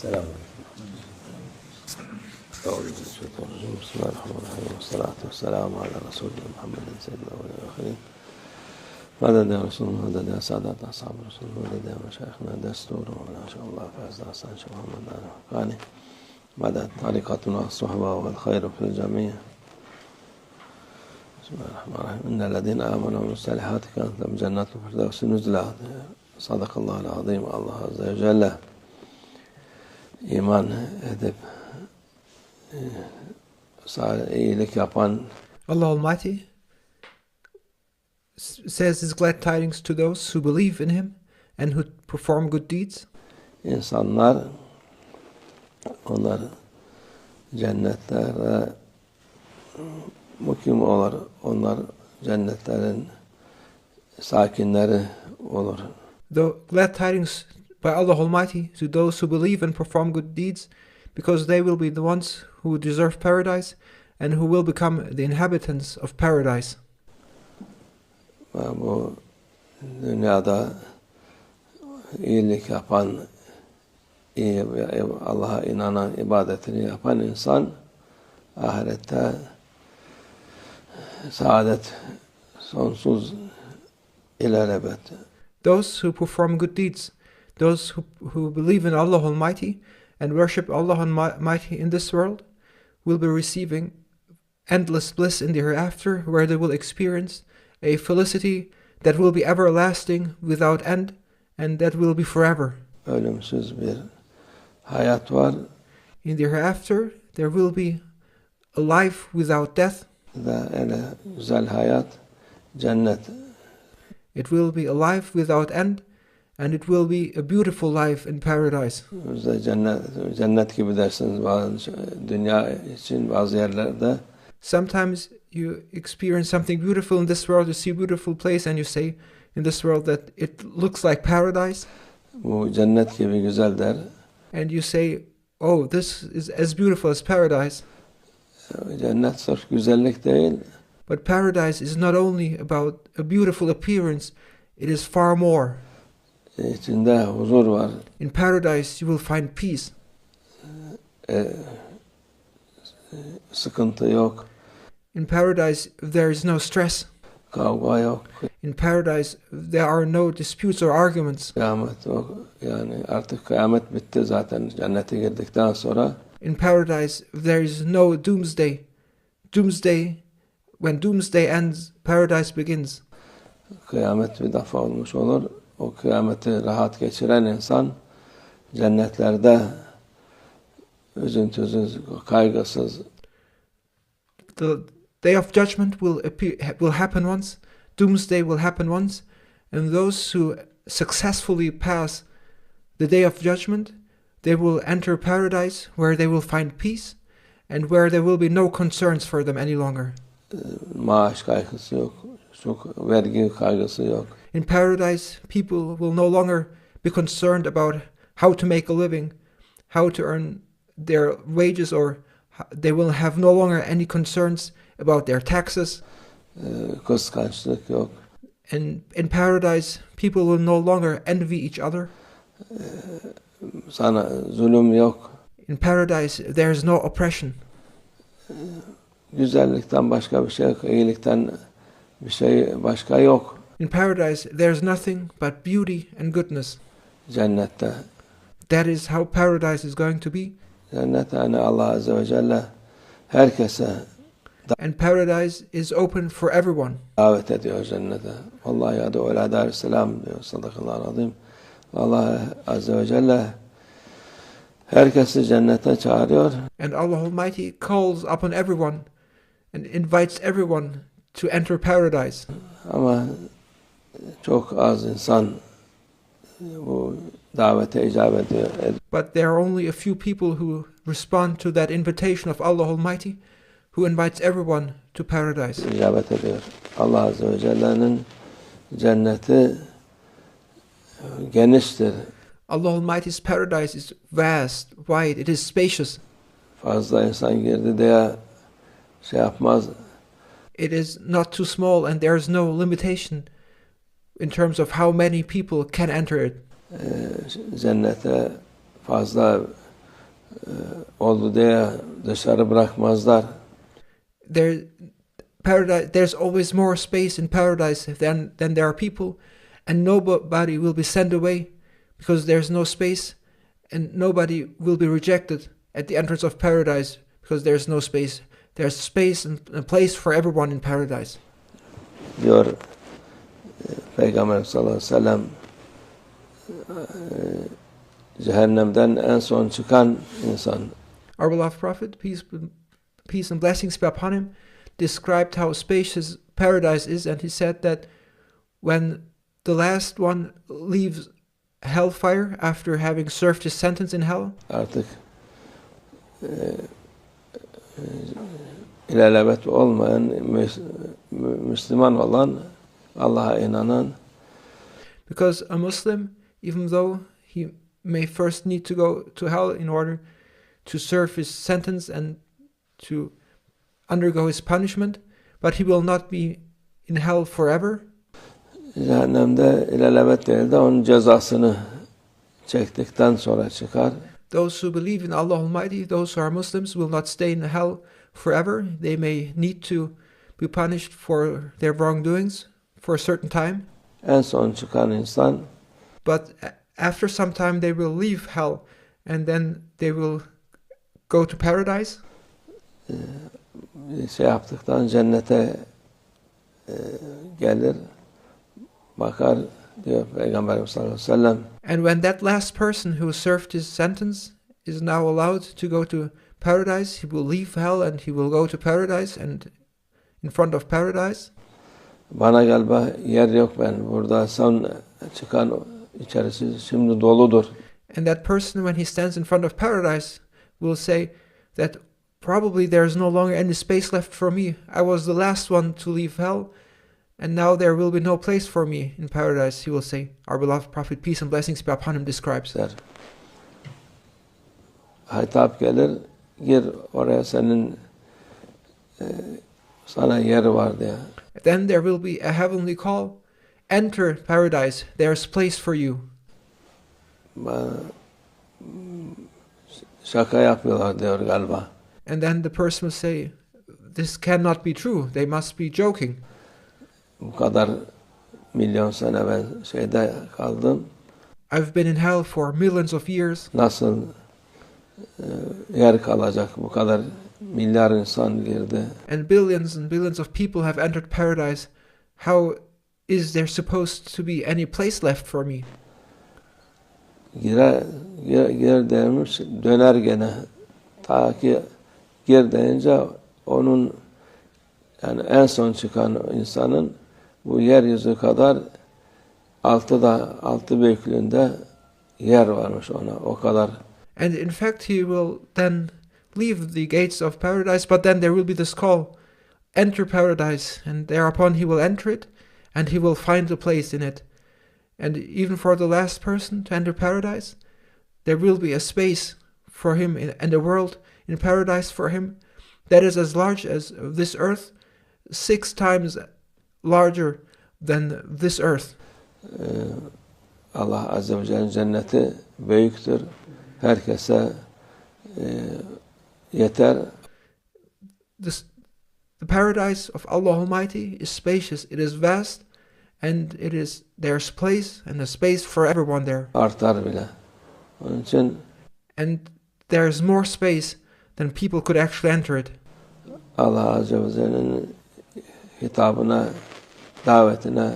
السلام عليكم. بسم الله الرحمن الرحيم والصلاة والسلام على رسول محمد سيد الأولين والآخرين. مدد يا رسول الله، مدد يا سادات أصحاب رسول الله، مدد يا مشايخنا دستور وما شاء الله فاز حسن ش.Muhammad الرحمن. مدد طريقتنا الصحبة والخير في الجميع. بسم الله الرحمن الرحيم. إن الذين آمنوا وعملوا الصالحات كانت لهم جنات الفردوس نزلا. صدق الله العظيم. Allah Azze ve Celle iman edip iyilik yapan Allah Almighty says His glad tidings to those who believe in Him and who perform good deeds. insanlar onlar cennetlere mukim olur. Onlar cennetlerin sakinleri olur. The glad tidings by Allah Almighty to those who believe and perform good deeds, because they will be the ones who deserve paradise and who will become the inhabitants of paradise. Bu dünyada iyilik yapan, Allah'a inanan, ibadetini yapan insan ahirette saadet sonsuz ilelebet. Those who perform good deeds, those who believe in Allah Almighty and worship Allah Almighty in this world, will be receiving endless bliss in the hereafter, where they will experience a felicity that will be everlasting without end and that will be forever. Ölümsüz bir hayat var. In the hereafter, there will be a life without death. Öyle güzel hayat, cennet. It will be a life without end, and it will be a beautiful life in paradise. Cennet gibi dersiniz bazı dünya için bazı yerlerde. Sometimes you experience something beautiful in this world, you see a beautiful place and you say in this world that it looks like paradise. Bu cennet gibi güzel der. And you say, oh, this is as beautiful as paradise. Cennet sırf güzellik değil. But paradise is not only about a beautiful appearance, it is far more. İçinde huzur var. In paradise you will find peace. Sıkıntı yok. In paradise there is no stress. Kavga yok. In paradise there are no disputes or arguments. Kıyamet yok. Yani artık kıyamet bitti zaten cennete girdikten sonra. In paradise there is no doomsday. When doomsday ends, paradise begins. Kıyamet bir defa olmuş olur. O kıyameti rahat geçiren insan cennetlerde üzüntüsüz, kaygısız. The day of judgment will happen once. Doomsday will happen once, and those who successfully pass the day of judgment, they will enter paradise, where they will find peace and where there will be no concerns for them any longer. Maaş kaygısı yok, vergi kaygısı yok. In paradise, people will no longer be concerned about how to make a living, how to earn their wages, or they will have no longer any concerns about their taxes. Kıskançlık yok. And in paradise, people will no longer envy each other. Sana zulüm yok. In paradise, there is no oppression. Güzellikten başka bir şey yok, iyilikten bir şey başka yok. In paradise, there is nothing but beauty and goodness. Cennette. That is how paradise is going to be. Cennet yani Allah Azze ve Celle herkese And paradise is open for everyone. davet ediyor cennete. Vallahi ya da Darüsselam diyor. Sadakallahu azim. Allah Azze ve Celle herkesi cennete çağırıyor. And Allah Almighty calls upon everyone and invites everyone to enter paradise. Ama çok az insan bu davete icabet ediyor. But there are only a few people who respond to that invitation of Allah Almighty, who invites everyone to paradise. İcabet ediyor. Allah Azze ve Celle'nin cenneti geniştir. Allah Almighty's paradise is vast, wide, it is spacious. Fazla insan girdi diye şey yapmaz. It is not too small and there is no limitation in terms of how many people can enter it. Cennete fazla oldu diye dışarı bırakmazlar. There's always more space in paradise than there are people, and nobody will be sent away because there's no space, and nobody will be rejected at the entrance of paradise because there's no space. There's space and a place for everyone in paradise. Diyor Peygamber sallallahu aleyhi ve sellem, cehennemden en son çıkan insan. Our beloved Prophet, peace and blessings be upon him, described how spacious paradise is, and he said that when the last one leaves hellfire after having served his sentence in hell, Artık ilelebet olmayan, Müslüman olan, Allah'a inanan, because a Muslim, even though he may first need to go to hell in order to serve his sentence and to undergo his punishment, but he will not be in hell forever. Cehennemde ilelebet değil de onun cezasını çektikten sonra çıkar. Those who believe in Allah Almighty, those who are Muslims, will not stay in hell forever. They may need to be punished for their wrongdoings for a certain time. En son çıkan insan, but after some time they will leave hell and then they will go to paradise. Şey yaptıktan cennete gelir, bakar diyor Peygamber sallallahu aleyhi ve sellem. And when that last person who served his sentence is now allowed to go to paradise, he will leave hell and he will go to paradise and in front of paradise. Bana gel, yer yok, ben burada, son çıkan içerisi şimdi doludur. And that person, when he stands in front of paradise, will say that probably there's no longer any space left for me. I was the last one to leave hell, and now there will be no place for me in paradise, he will say. Our beloved Prophet, peace and blessings be upon him, describes that. Hitap gelir, gir oraya, senin sana yer var diye. Then there will be a heavenly call. Enter paradise, there's place for you. Şaka yapıyorlar diyor galiba. And then the person will say, this cannot be true, they must be joking. Bu kadar milyon sene ben şeyde kaldım. I've been in hell for millions of years. Nasıl yer kalacak, bu kadar milyar insan girdi. And billions of people have entered paradise. How is there supposed to be any place left for me? Gir demiş, döner gene. Ta ki gir deyince onun, yani en son çıkan insanın bu yeryüzü kadar altı büyüklüğünde yer varmış ona, o kadar. And in fact he will then leave the gates of paradise, but then there will be this call, enter paradise, and thereupon he will enter it, and he will find a place in it. And even for the last person to enter paradise, there will be a space for him and a world in paradise for him that is as large as this earth, 6 times larger than this earth. Allah Azzevacel'in cenneti büyüktür. Herkese yeter. The paradise of Allah Almighty is spacious, it is vast, and there's place and a space for everyone there. Artar bile. Onun için and there's more space than people could actually enter it. Allah Azzevacel'in hitabına, davetine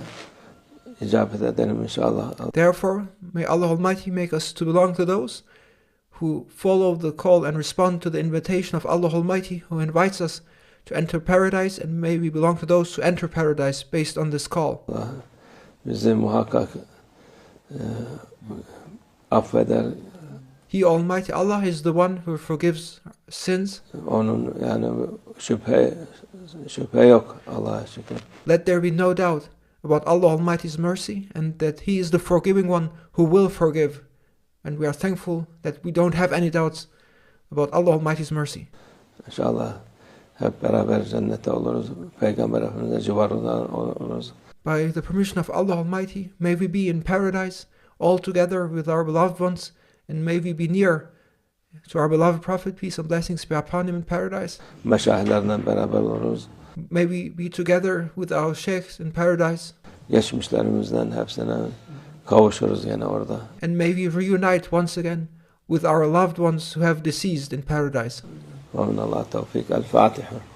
icabet edelim inşallah. Therefore, may Allah Almighty make us to belong to those who follow the call and respond to the invitation of Allah Almighty, who invites us to enter paradise, and may we belong to those who enter paradise based on this call. Allah bizi muhakkak affeder. He Almighty Allah is the one who forgives sins. Onun yani şüphe yok, Allah'a şükür. Let there be no doubt about Allah Almighty's mercy, and that He is the forgiving one who will forgive. And we are thankful that we don't have any doubts about Allah Almighty's mercy. İnşallah hep beraber cennete oluruz. Peygamber Efendimiz'e civarında oluruz. By the permission of Allah Almighty, may we be in paradise all together with our beloved ones, and may we be near to our beloved Prophet, peace and blessings be upon him in paradise. Meşayihlerle beraber oluruz. May we be together with our sheikhs in paradise. Geçmişlerimizden hepsine kavuşuruz yine orada. And may we reunite once again with our loved ones who have deceased in paradise. ومن الله التوفيق. الفاتحة.